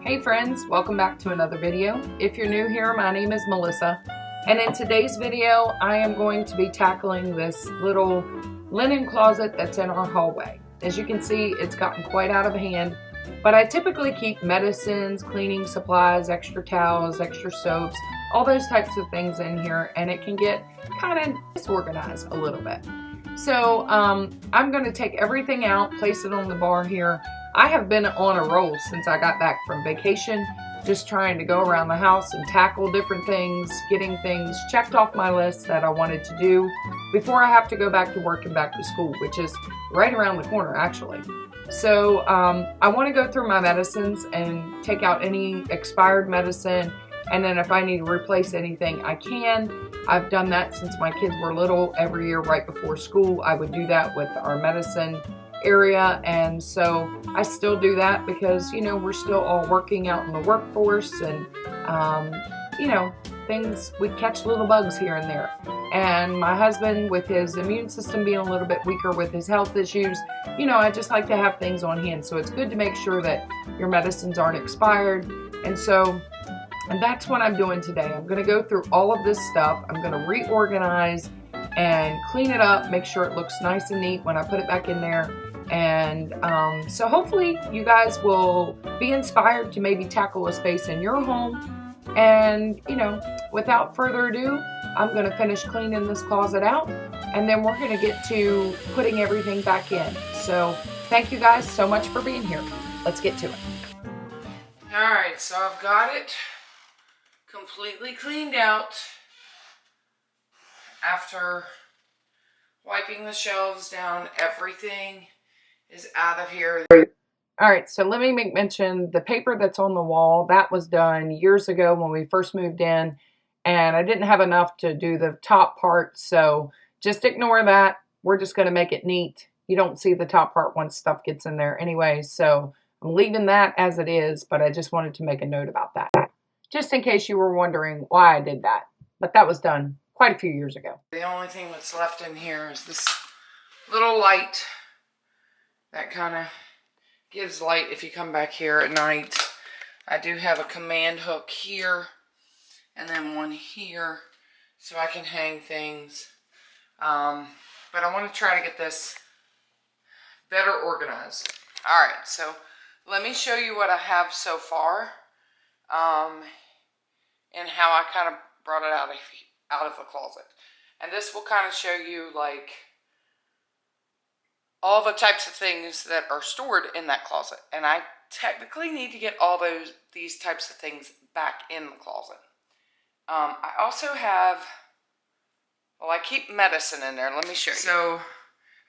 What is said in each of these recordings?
Hey friends, welcome back to another video. If you're new here, my name is Melissa, and in today's video I am going to be tackling this little linen closet that's in our hallway. As you can see, it's gotten quite out of hand, but I typically keep medicines, cleaning supplies, extra towels, extra soaps, all those types of things in here, and it can get kind of disorganized a little bit. So I'm going to take everything out, place it on the bar here. I have been on a roll since I got back from vacation, just trying to go around the house and tackle different things, getting things checked off my list that I wanted to do before I have to go back to work and back to school, which is right around the corner actually. So I want to go through my medicines and take out any expired medicine, and then if I need to replace anything, I can. I've done that since my kids were little. Every year right before school, I would do that with our medicine area, and so I still do that because, you know, we're still all working out in the workforce, and you know, things, we catch little bugs here and there. And my husband, with his immune system being a little bit weaker with his health issues, you know, I just like to have things on hand. So it's good to make sure that your medicines aren't expired. And that's what I'm doing today. I'm going to go through all of this stuff. I'm going to reorganize and clean it up, make sure it looks nice and neat when I put it back in there. And so hopefully you guys will be inspired to maybe tackle a space in your home. And, you know, without further ado, I'm going to finish cleaning this closet out, and then we're going to get to putting everything back in. So thank you guys so much for being here. Let's get to it. All right, so I've got it completely cleaned out after wiping the shelves down. Everything is out of here. All right, so let me make mention, the paper that's on the wall, that was done years ago when we first moved in, and I didn't have enough to do the top part, so just ignore that. We're just going to make it neat. You don't see the top part once stuff gets in there anyway, so I'm leaving that as it is, but I just wanted to make a note about that, just in case you were wondering why I did that. But that was done quite a few years ago. The only thing that's left in here is this little light that kind of gives light if you come back here at night. I do have a command hook here and then one here so I can hang things. But I want to try to get this better organized. All right, so let me show you what I have so far, and how I kind of brought it out of the closet. And this will kind of show you like all the types of things that are stored in that closet. And I technically need to get all these types of things back in the closet. I also have, well, I keep medicine in there. Let me show you. So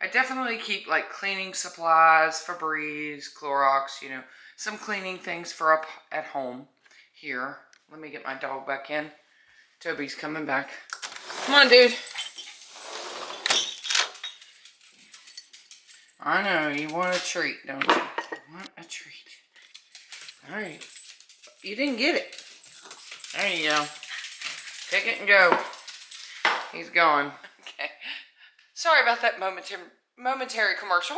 I definitely keep like cleaning supplies, Febreze, Clorox, you know, some cleaning things for up at home here. Let me get my dog back in. Toby's coming back. Come on, dude. I know, you want a treat, don't you? You want a treat. Alright. You didn't get it. There you go. Take it and go. He's gone. Okay. Sorry about that momentary commercial.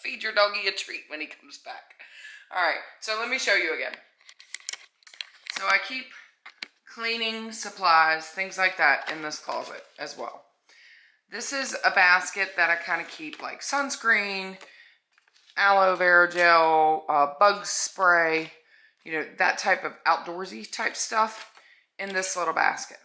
Feed your doggy a treat when he comes back. Alright, so let me show you again. So I keep cleaning supplies, things like that in this closet as well. This is a basket that I kind of keep like sunscreen, aloe vera gel, bug spray, you know, that type of outdoorsy type stuff in this little basket.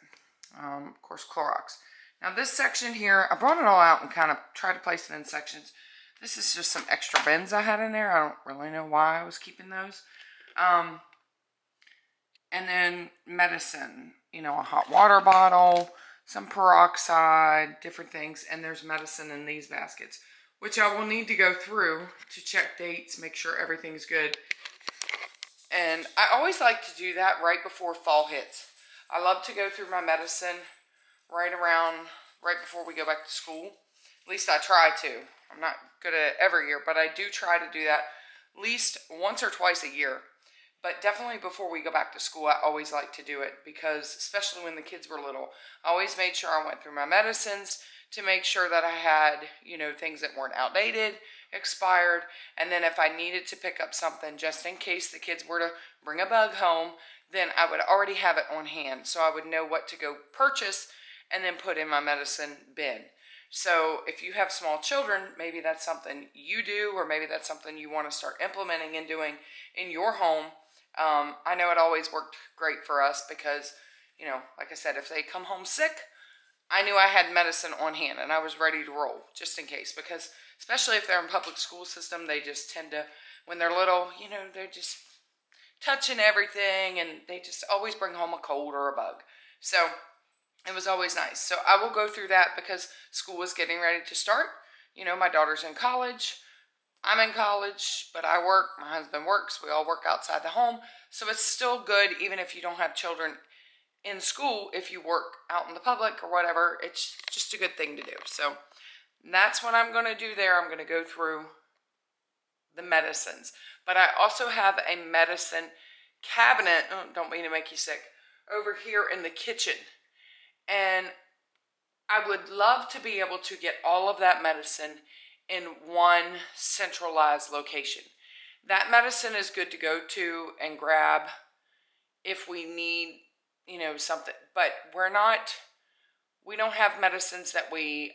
Of course, Clorox. Now this section here, I brought it all out and kind of tried to place it in sections. This is just some extra bins I had in there. I don't really know why I was keeping those. And then medicine, you know, a hot water bottle, some peroxide, different things, and there's medicine in these baskets, which I will need to go through to check dates, make sure everything's good. And I always like to do that right before fall hits. I love to go through my medicine right before we go back to school. At least I try to. I'm not good at it every year, but I do try to do that at least once or twice a year. But definitely before we go back to school, I always like to do it because, especially when the kids were little, I always made sure I went through my medicines to make sure that I had, you know, things that weren't outdated, expired, and then if I needed to pick up something just in case the kids were to bring a bug home, then I would already have it on hand, so I would know what to go purchase and then put in my medicine bin. So if you have small children, maybe that's something you do, or maybe that's something you want to start implementing and doing in your home. I know it always worked great for us because, you know, like I said, if they come home sick, I knew I had medicine on hand and I was ready to roll just in case, because especially if they're in public school system, they just tend to, when they're little, you know, they're just touching everything and they just always bring home a cold or a bug. So it was always nice. So I will go through that because school is getting ready to start. You know, my daughter's in college. I'm in college, but I work. My husband works. We all work outside the home. So it's still good even if you don't have children in school. If you work out in the public or whatever, it's just a good thing to do. So that's what I'm going to do there. I'm going to go through the medicines. But I also have a medicine cabinet, oh, don't mean to make you sick, over here in the kitchen. And I would love to be able to get all of that medicine in one centralized location. That medicine is good to go to and grab if we need, you know, something. But we don't have medicines that we,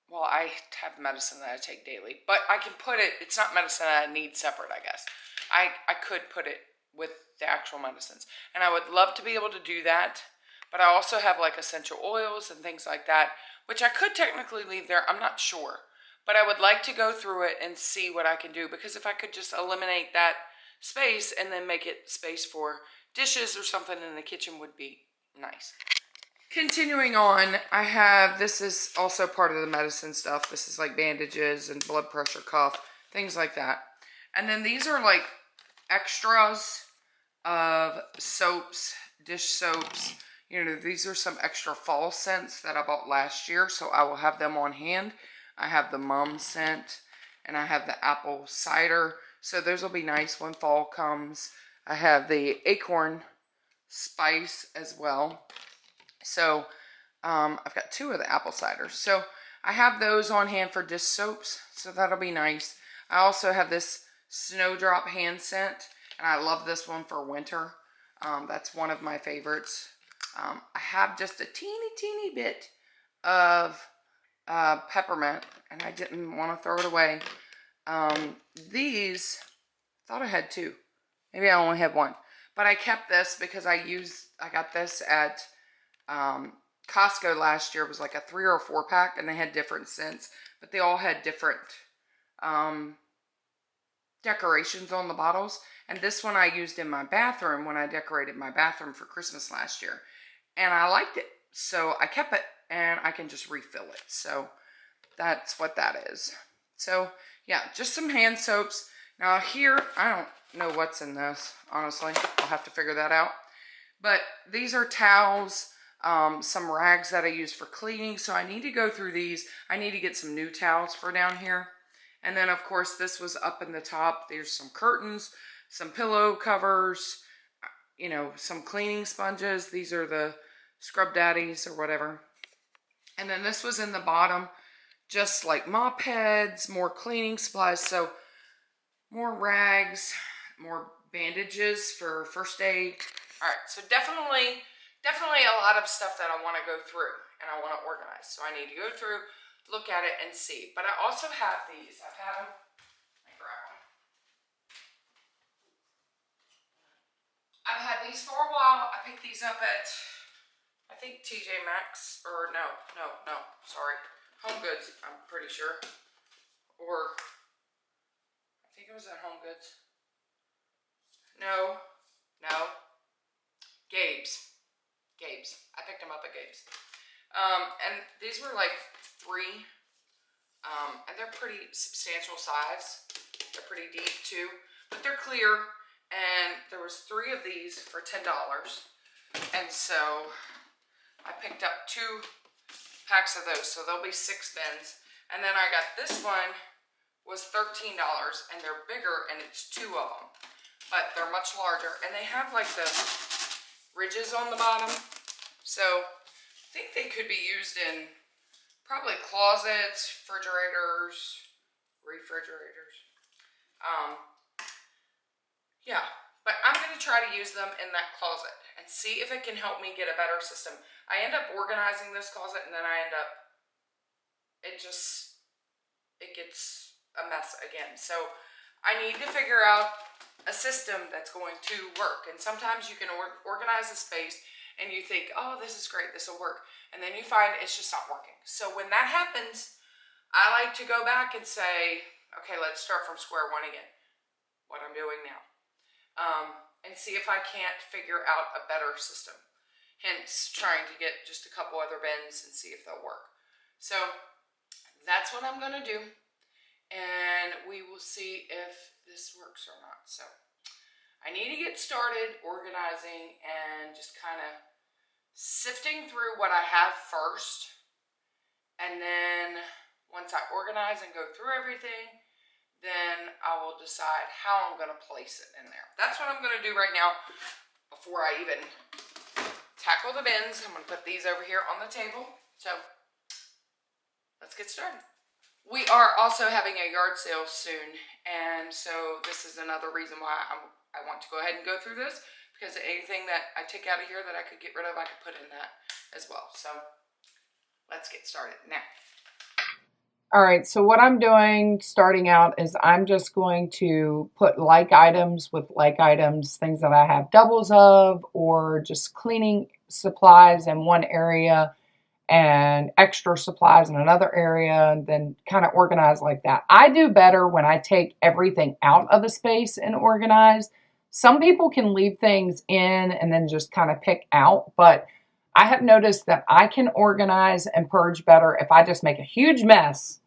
well, I have medicine that I take daily, but I can put it, it's not medicine that I need separate, I guess. I could put it with the actual medicines. And I would love to be able to do that, but I also have like essential oils and things like that, which I could technically leave there, I'm not sure. But I would like to go through it and see what I can do, because if I could just eliminate that space and then make it space for dishes or something in the kitchen would be nice. Continuing on, I have, this is also part of the medicine stuff. This is like bandages and blood pressure cuff, things like that. And then these are like extras of soaps, dish soaps. You know, these are some extra fall scents that I bought last year, so I will have them on hand. I have the mum scent and I have the apple cider. So those will be nice when fall comes. I have the acorn spice as well. So I've got 2 of the apple ciders. So I have those on hand for dish soaps, so that'll be nice. I also have this Snowdrop hand scent, and I love this one for winter. That's one of my favorites. I have just a teeny bit of peppermint, and I didn't want to throw it away. These, I thought I had 2. Maybe I only had 1. But I kept this because I got this at Costco last year. It was like a 3 or 4 pack, and they had different scents, but they all had different decorations on the bottles. And this one I used in my bathroom when I decorated my bathroom for Christmas last year, and I liked it, so I kept it, and I can just refill it. So that's what that is. So yeah, just some hand soaps. Now here, I don't know what's in this, honestly. I'll have to figure that out. But these are towels, some rags that I use for cleaning. So I need to go through these. I need to get some new towels for down here. And then of course this was up in the top. There's some curtains, some pillow covers, you know, some cleaning sponges. These are the Scrub Daddies or whatever. And then this was in the bottom, just like mop heads, more cleaning supplies. So more rags, more bandages for first aid. All right, so definitely a lot of stuff that I want to go through and I want to organize. So I need to go through, look at it, and see. But I also have these. I've had them. Let me grab them. I've had these for a while. I picked these up at, I think TJ Maxx, or no, sorry, Home Goods, I'm pretty sure. Or, I think it was at Home Goods. No. Gabe's. I picked them up at Gabe's. And these were like 3. And they're pretty substantial size. They're pretty deep too. But they're clear. And there was 3 of these for $10. And so I picked up 2 packs of those. So there'll be 6 bins. And then I got this one, was $13. And they're bigger, and it's 2 of them. But they're much larger, and they have like the ridges on the bottom. So think they could be used in probably closets, refrigerators. Yeah, but I'm going to try to use them in that closet and see if it can help me get a better system. I end up organizing this closet and then it gets a mess again. So I need to figure out a system that's going to work. And sometimes you can organize a space and you think, oh, this is great, this will work. And then you find it's just not working. So when that happens, I like to go back and say, okay, let's start from square one again, what I'm doing now. And see if I can't figure out a better system. Hence, trying to get just a couple other bins and see if they'll work. So that's what I'm going to do. And we will see if this works or not. So I need to get started organizing and just kind of sifting through what I have first. And then once I organize and go through everything, then I will decide how I'm going to place it in there. That's what I'm going to do right now before I even tackle the bins. I'm going to put these over here on the table. So let's get started. We are also having a yard sale soon, and so this is another reason why I want to go ahead and go through this, because anything that I take out of here that I could get rid of, I could put in that as well. So let's get started now. All right, so what I'm doing starting out is I'm just going to put like items with like items, things that I have doubles of, or just cleaning supplies in one area and extra supplies in another area, and then kind of organize like that. I do better when I take everything out of a space and organize. Some people can leave things in and then just kind of pick out, but I have noticed that I can organize and purge better if I just make a huge mess.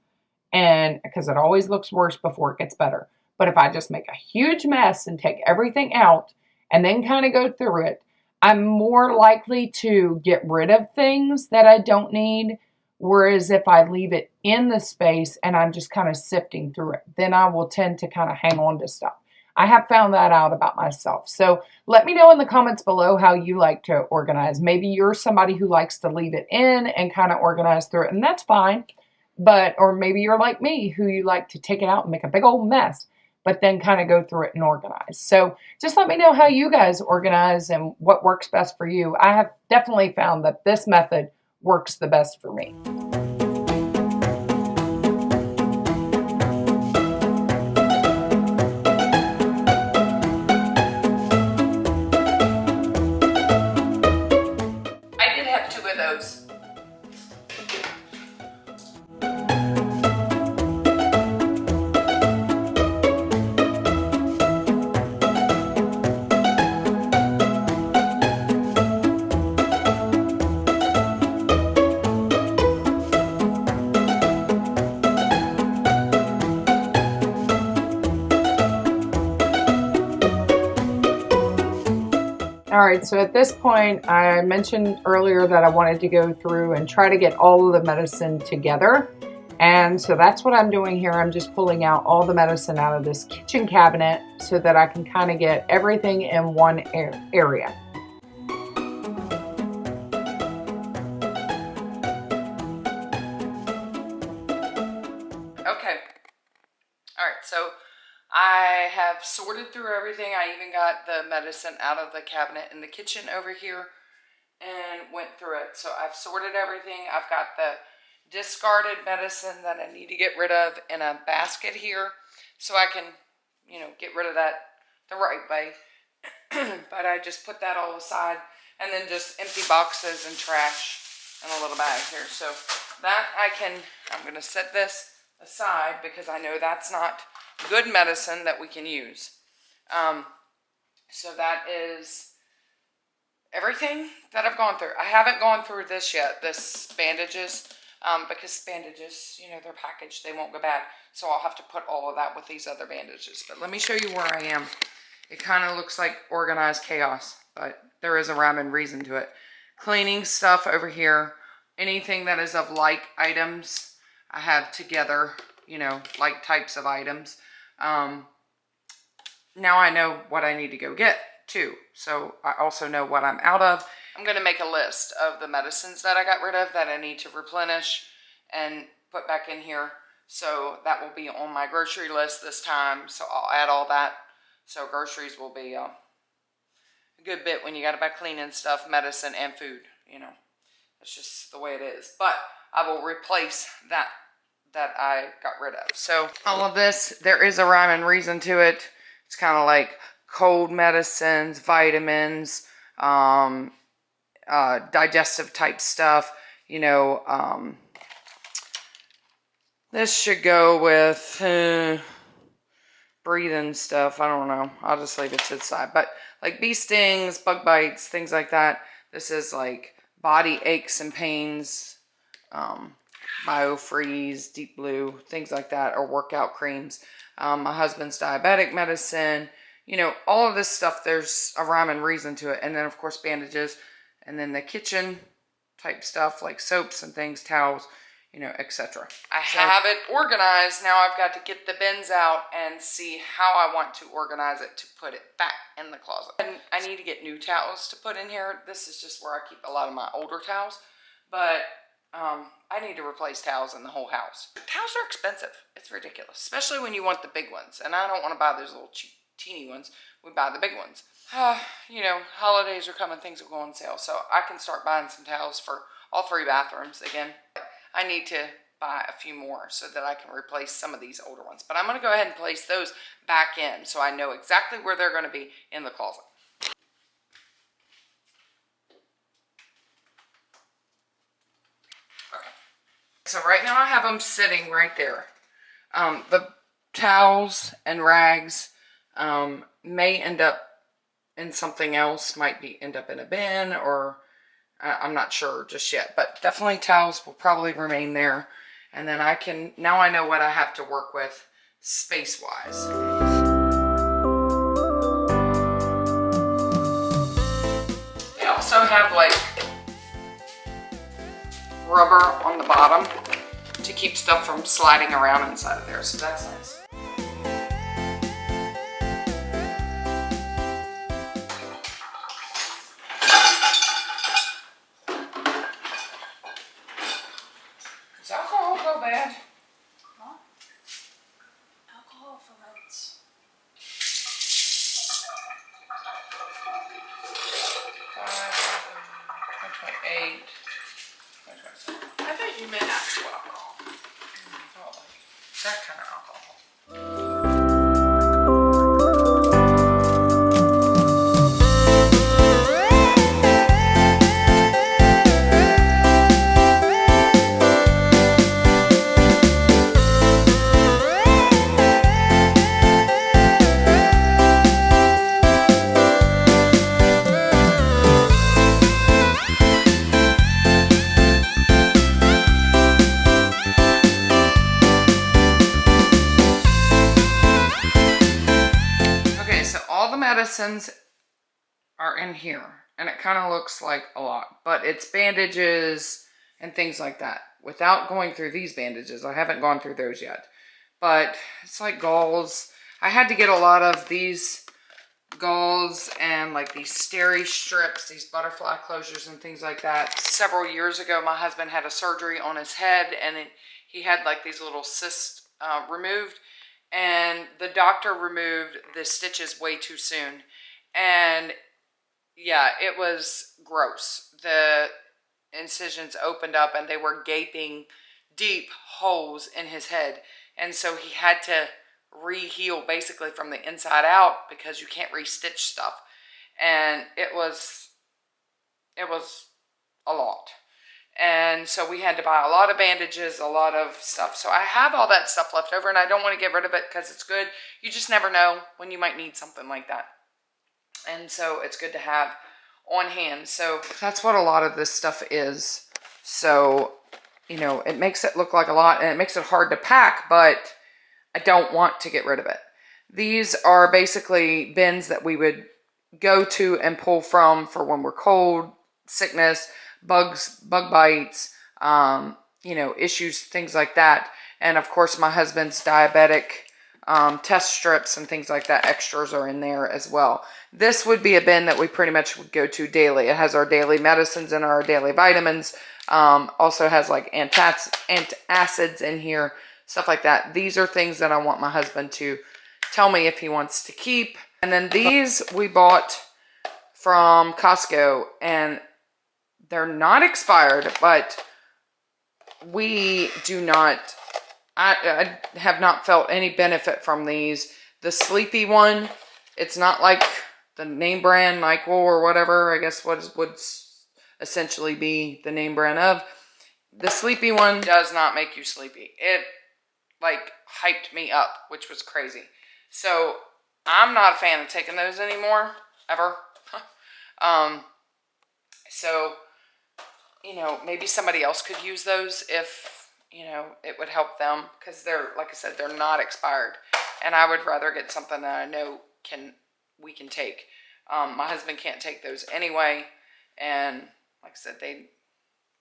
And because it always looks worse before it gets better. But if I just make a huge mess and take everything out and then kind of go through it, I'm more likely to get rid of things that I don't need. Whereas if I leave it in the space and I'm just kind of sifting through it, then I will tend to kind of hang on to stuff. I have found that out about myself. So let me know in the comments below how you like to organize. Maybe you're somebody who likes to leave it in and kind of organize through it, and that's fine. But, or maybe you're like me, who you like to take it out and make a big old mess, but then kind of go through it and organize. So just let me know how you guys organize and what works best for you. I have definitely found that this method works the best for me. I did have 2 of those. All right, so at this point, I mentioned earlier that I wanted to go through and try to get all of the medicine together. And so that's what I'm doing here. I'm just pulling out all the medicine out of this kitchen cabinet so that I can kind of get everything in one area. Okay. All right, so I have sorted through everything. I even got the medicine out of the cabinet in the kitchen over here and went through it. So I've sorted everything. I've got the discarded medicine that I need to get rid of in a basket here so I can, get rid of that the right way. But I just put that all aside, and then just empty boxes and trash in a little bag here. So that I'm going to set this aside because I know that's not good medicine that we can use. So that is everything that I've gone through. I haven't gone through this yet, this bandages, because bandages, they're packaged, they won't go bad. So I'll have to put all of that with these other bandages. But let me show you where I am. It kind of looks like organized chaos, but there is a rhyme and reason to it. Cleaning stuff over here, anything that is of like items, I have together, like types of items. Now I know what I need to go get. too. So I also know what I'm out of. I'm going to make a list of the medicines that I got rid of that I need to replenish and put back in here. So that will be on my grocery list this time. So I'll add all that. So groceries will be a good bit when you got to buy cleaning stuff, medicine, and food. You know, it's just the way it is. But I will replace that I got rid of. So all of this, there is a rhyme and reason to it. It's kind of like cold medicines, vitamins, digestive type stuff. You know, this should go with breathing stuff. I don't know. I'll just leave it to the side. But like bee stings, bug bites, things like that. This is like body aches and pains, BioFreeze, Deep Blue, things like that, or workout creams. My husband's diabetic medicine. You know, all of this stuff, there's a rhyme and reason to it. And then, of course, bandages. And then the kitchen type stuff like soaps and things, towels, you know, etc. I have it organized. Now I've got to get the bins out and see how I want to organize it to put it back in the closet. And I need to get new towels to put in here. This is just where I keep a lot of my older towels. But I need to replace towels in the whole house. Towels are expensive. It's ridiculous, especially when you want the big ones. And I don't want to buy those little cheap, teeny ones. We buy the big ones. You know, holidays are coming, things will go on sale. So I can start buying some towels for all 3 bathrooms again. I need to buy a few more so that I can replace some of these older ones. But I'm going to go ahead and place those back in so I know exactly where they're going to be in the closet. Okay. So right now I have them sitting right there. The towels and rags may end up in something else, might end up in a bin, or I'm not sure just yet, but definitely towels will probably remain there. And then now I know what I have to work with space-wise. They also have like rubber on the bottom to keep stuff from sliding around inside of there, so that's nice. Does alcohol go bad? Huh? Alcohol ferments. 5, 28, 27. I thought you meant actual alcohol. That kind of alcohol. Medicines are in here, and it kind of looks like a lot, but it's bandages and things like that. Without going through these bandages, I haven't gone through those yet, but it's like gauze. I had to get a lot of these gauze and like these steri strips, these butterfly closures and things like that. Several years ago, my husband had a surgery on his head, and he had like these little cysts removed. And the doctor removed the stitches way too soon. And yeah, it was gross. The incisions opened up and they were gaping deep holes in his head. And so he had to re-heal basically from the inside out because you can't re-stitch stuff. And it was a lot. And so we had to buy a lot of bandages, a lot of stuff. So I have all that stuff left over, and I don't want to get rid of it because it's good. You just never know when you might need something like that. And so it's good to have on hand. So that's what a lot of this stuff is. So, you know, it makes it look like a lot, and it makes it hard to pack, but I don't want to get rid of it. These are basically bins that we would go to and pull from for when we're cold, sickness, bug bites, you know, issues, things like that. And of course, my husband's diabetic test strips and things like that. Extras are in there as well. This would be a bin that we pretty much would go to daily. It has our daily medicines and our daily vitamins. Also has like antacids in here, stuff like that. These are things that I want my husband to tell me if he wants to keep. And then these we bought from Costco, and they're not expired, but we do not, I have not felt any benefit from these. The Sleepy one, it's not like the name brand NyQuil or whatever, I guess what would essentially be the name brand of. The Sleepy one does not make you sleepy. It like hyped me up, which was crazy. So I'm not a fan of taking those anymore, ever. So, you know, maybe somebody else could use those if, you know, it would help them, because they're, like I said, they're not expired, and I would rather get something that I know we can take. My husband can't take those anyway, and like I said,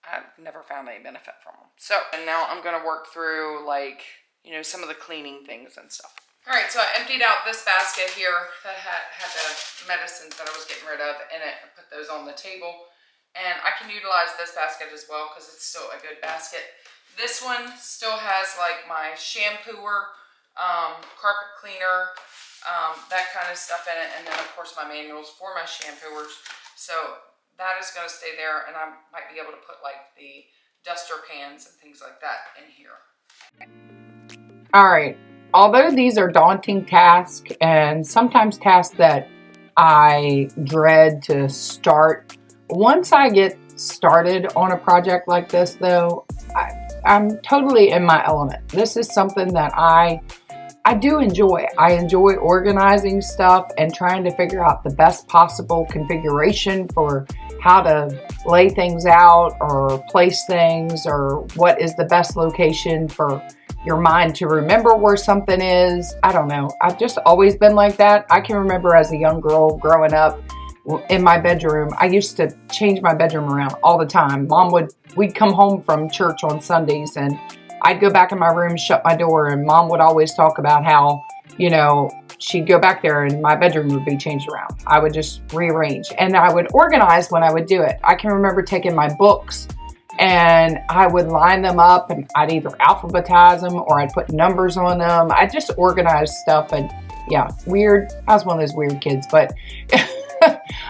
I've never found any benefit from them. So, and now I'm going to work through, like, you know, some of the cleaning things and stuff. All right, so I emptied out this basket here that had the medicines that I was getting rid of in it. I put those on the table. And I can utilize this basket as well because it's still a good basket. This one still has like my shampooer, carpet cleaner, that kind of stuff in it. And then of course my manuals for my shampooers. So that is going to stay there, and I might be able to put like the duster pans and things like that in here. All right. Although these are daunting tasks and sometimes tasks that I dread to start, once I get started on a project like this, though, I'm totally in my element. This is something that I do enjoy. I enjoy organizing stuff and trying to figure out the best possible configuration for how to lay things out or place things, or what is the best location for your mind to remember where something is. I don't know. I've just always been like that. I can remember as a young girl growing up in my bedroom, I used to change my bedroom around all the time. We'd come home from church on Sundays, and I'd go back in my room, shut my door, and Mom would always talk about how, you know, she'd go back there and my bedroom would be changed around. I would just rearrange, and I would organize when I would do it. I can remember taking my books and I would line them up, and I'd either alphabetize them or I'd put numbers on them. I just organized stuff, and yeah, weird. I was one of those weird kids, but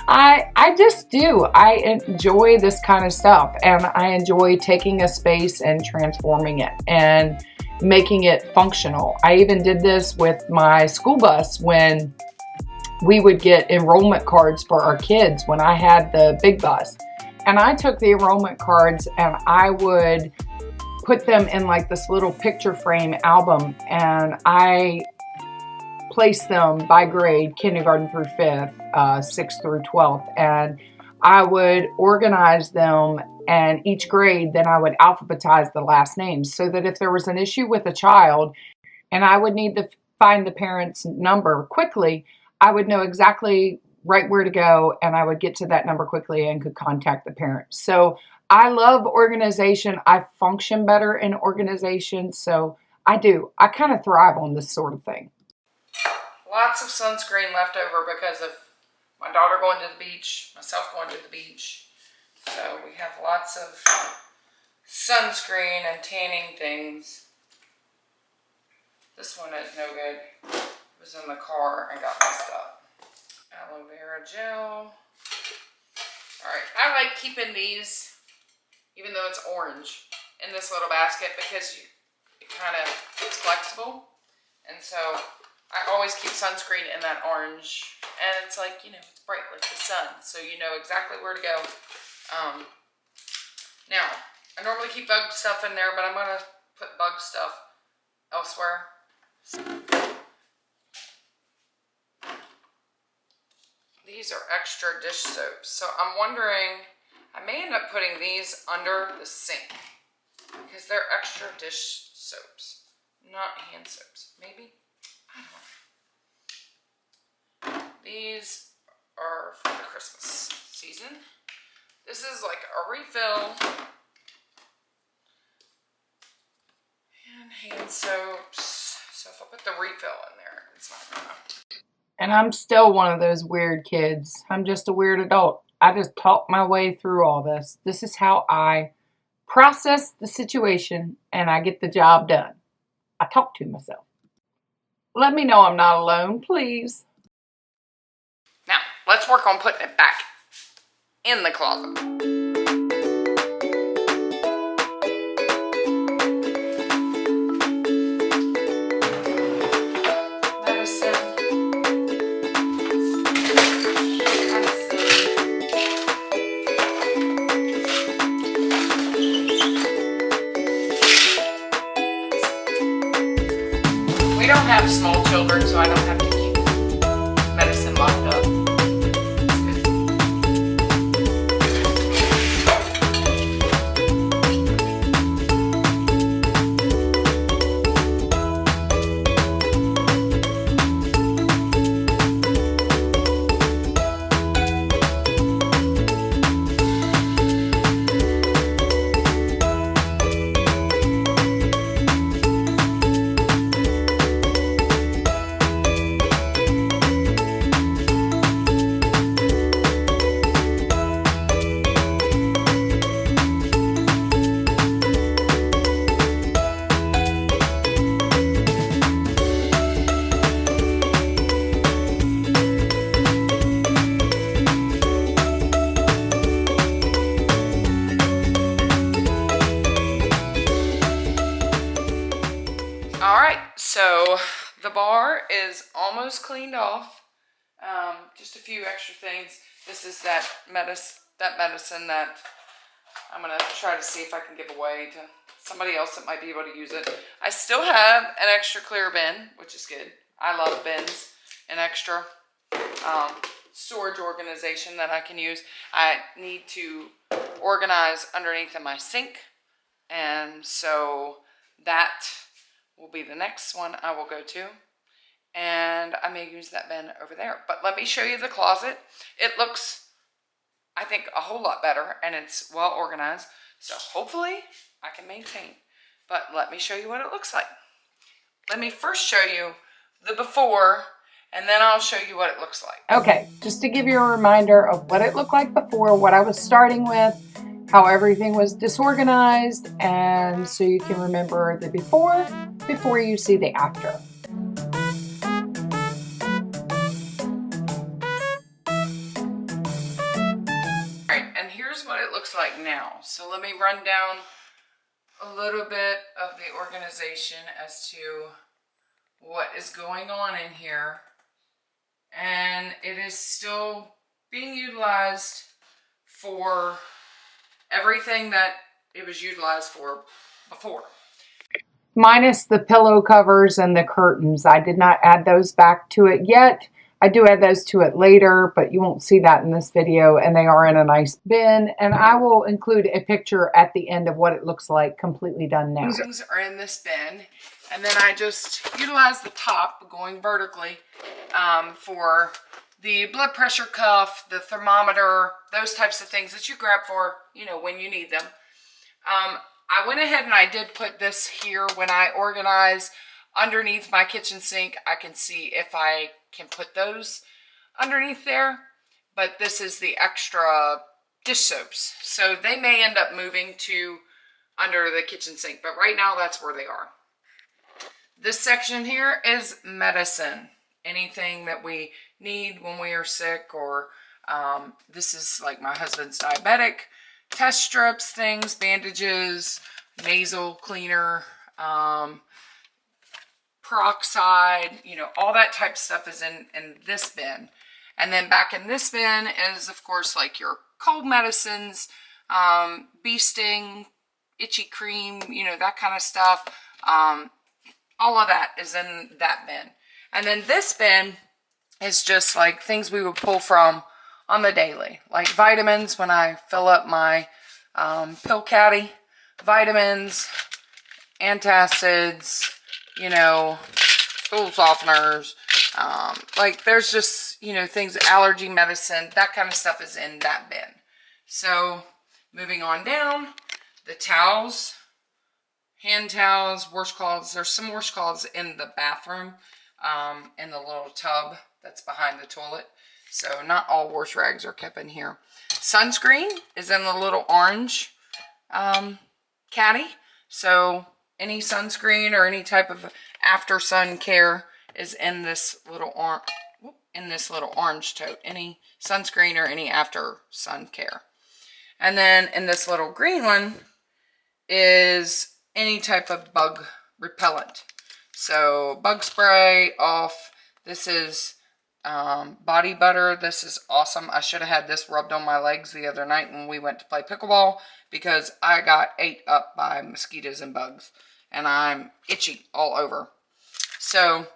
I just do. I enjoy this kind of stuff, and I enjoy taking a space and transforming it and making it functional. I even did this with my school bus when we would get enrollment cards for our kids when I had the big bus. And I took the enrollment cards and I would put them in like this little picture frame album, and I placed them by grade, kindergarten through 5th, 6th through 12th. And I would organize them, and each grade, then I would alphabetize the last names, so that if there was an issue with a child and I would need to find the parent's number quickly, I would know exactly right where to go, and I would get to that number quickly and could contact the parent. So I love organization. I function better in organization. So I kind of thrive on this sort of thing. Lots of sunscreen left over because of my daughter going to the beach, myself going to the beach. So we have lots of sunscreen and tanning things. This one is no good. It was in the car and got messed up. Aloe vera gel. Alright, I like keeping these, even though it's orange, in this little basket because it's flexible. And so I always keep sunscreen in that orange. And it's like, you know, it's bright like the sun. So you know exactly where to go. Now, I normally keep bug stuff in there, but I'm going to put bug stuff elsewhere. These are extra dish soaps. So I'm wondering, I may end up putting these under the sink because they're extra dish soaps, not hand soaps. Maybe? I don't know. These are for the Christmas season. This is like a refill. And hand soaps. So if I put the refill in there, it's not gonna. And I'm still one of those weird kids. I'm just a weird adult. I just talk my way through all this. This is how I process the situation and I get the job done. I talk to myself. Let me know I'm not alone, please. Now, let's work on putting it back in the closet. We don't have small children, so I don't have to keep medicine locked up. So the bar is almost cleaned off. Just a few extra things. This is that medicine that I'm gonna try to see if I can give away to somebody else that might be able to use it. I still have an extra clear bin, which is good. I love bins, an extra storage organization that I can use. I need to organize underneath of my sink, and so that will be the next one I will go to, and I may use that bin over there. But let me show you the closet. It looks, I think, a whole lot better, and it's well organized, so hopefully I can maintain. But let me show you what it looks like. Let me first show you the before, and then I'll show you what it looks like. Okay, just to give you a reminder of what it looked like before, what I was starting with, how everything was disorganized, and so you can remember the before you see the after. Alright, and here's what it looks like now. So let me run down a little bit of the organization as to what is going on in here. And it is still being utilized for everything that it was utilized for before. Minus the pillow covers and the curtains. I did not add those back to it yet. I do add those to it later, but you won't see that in this video, and they are in a nice bin, and I will include a picture at the end of what it looks like completely done now. Things are in this bin, and then I just utilize the top going vertically for the blood pressure cuff, the thermometer, those types of things that you grab for, you know, when you need them. I went ahead and I did put this here when I organize underneath my kitchen sink. I can see if I can put those underneath there, but this is the extra dish soaps. So they may end up moving to under the kitchen sink, but right now that's where they are. This section here is medicine. Anything that we need when we are sick, or this is like my husband's diabetic, test strips, things, bandages, nasal cleaner, peroxide, you know, all that type of stuff is in this bin. And then back in this bin is, of course, like your cold medicines, bee sting, itchy cream, you know, that kind of stuff. All of that is in that bin. And then this bin is just like things we would pull from on the daily, like vitamins when I fill up my pill caddy, vitamins, antacids, you know, stool softeners, like there's just, you know, things, allergy medicine, that kind of stuff is in that bin. So moving on down, the towels, hand towels, washcloths. There's some washcloths in the bathroom, in the little tub that's behind the toilet. So not all wash rags are kept in here. Sunscreen is in the little orange caddy. So any sunscreen or any type of after sun care is in this little orange tote. Any sunscreen or any after sun care. And then in this little green one is any type of bug repellent. So bug spray off. This is body butter. This is awesome. I should have had this rubbed on my legs the other night when we went to play pickleball because I got ate up by mosquitoes and bugs and I'm itchy all over. So,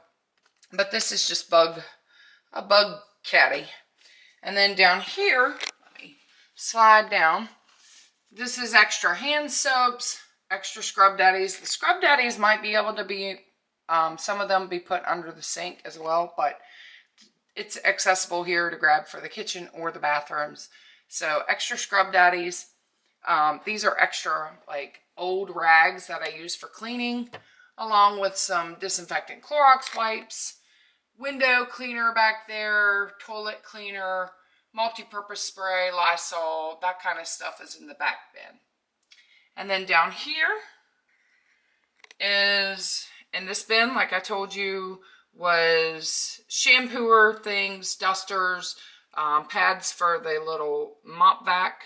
but this is just a bug caddy. And then down here, let me slide down. This is extra hand soaps, extra scrub daddies. The scrub daddies might be able to be, some of them be put under the sink as well, but it's accessible here to grab for the kitchen or the bathrooms. So extra scrub daddies. These are extra like old rags that I use for cleaning, along with some disinfectant Clorox wipes, window cleaner back there, toilet cleaner, multi-purpose spray, Lysol, that kind of stuff is in the back bin. And then down here is, in this bin, like I told you, was shampooer things, dusters, pads for the little mop vac.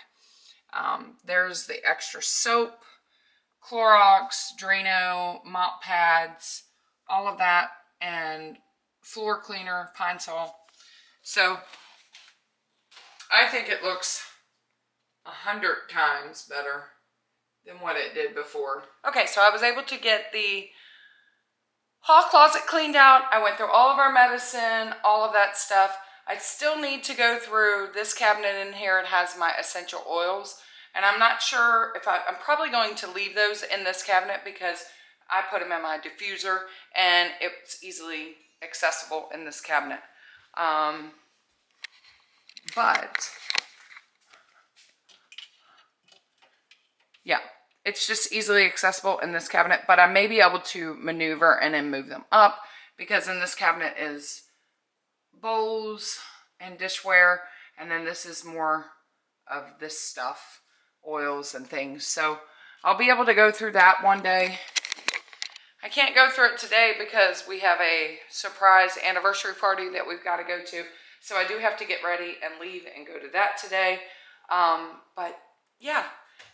There's the extra soap, Clorox, Drano, mop pads, all of that, and floor cleaner, Pine Sol. So I think it looks 100 times better than what it did before. Okay, so I was able to get the hall closet cleaned out. I went through all of our medicine, all of that stuff. I still need to go through this cabinet in here. It has my essential oils. And I'm not sure if I'm probably going to leave those in this cabinet because I put them in my diffuser and it's easily accessible in this cabinet. But yeah, it's just easily accessible in this cabinet, but I may be able to maneuver and then move them up because in this cabinet is bowls and dishware, and then this is more of this stuff, oils and things. So I'll be able to go through that one day. I can't go through it today because we have a surprise anniversary party that we've got to go to. So I do have to get ready and leave and go to that today. But yeah,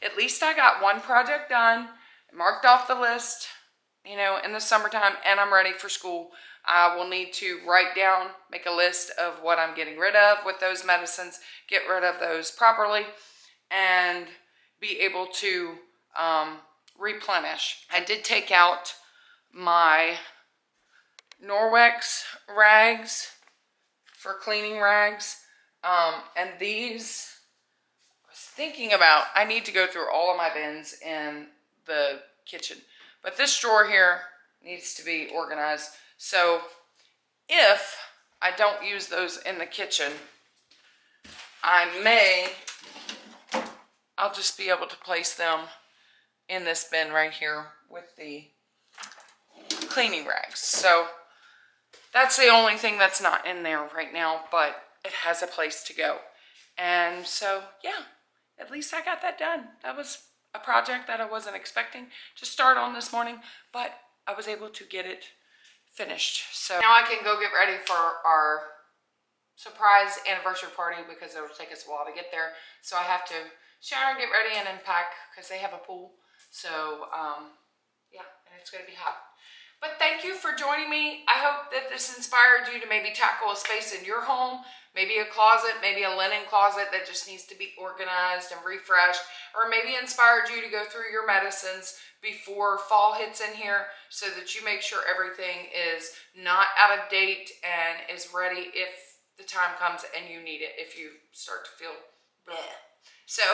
at least I got one project done, marked off the list, you know, in the summertime, and I'm ready for school. I will need to write down, make a list of what I'm getting rid of with those medicines, get rid of those properly, and be able to replenish. I did take out my Norwex rags for cleaning rags, and these, I was thinking about, I need to go through all of my bins in the kitchen, but this drawer here needs to be organized. So if I don't use those in the kitchen, I'll just be able to place them in this bin right here with the cleaning rags. So that's the only thing that's not in there right now, but it has a place to go. And so, yeah, at least I got that done. That was a project that I wasn't expecting to start on this morning, but I was able to get it finished. So now I can go get ready for our surprise anniversary party because it'll take us a while to get there. So I have to shower, get ready, and unpack because they have a pool. So, yeah, and it's going to be hot. But thank you for joining me. I hope that this inspired you to maybe tackle a space in your home, maybe a closet, maybe a linen closet that just needs to be organized and refreshed, or maybe inspired you to go through your medicines before fall hits in here so that you make sure everything is not out of date and is ready if the time comes and you need it, if you start to feel bleh. So,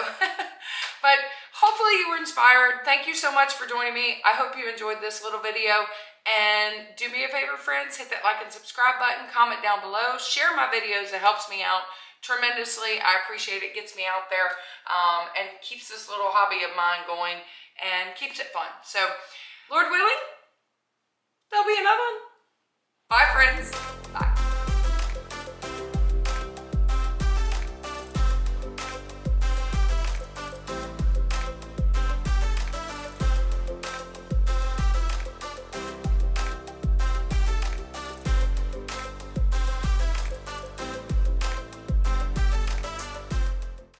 but hopefully you were inspired. Thank you so much for joining me. I hope you enjoyed this little video. And do me a favor, friends, hit that like and subscribe button, comment down below, share my videos. It helps me out tremendously. I appreciate it. Gets me out there and keeps this little hobby of mine going and keeps it fun. So Lord willing, there'll be another one. Bye, friends. Bye.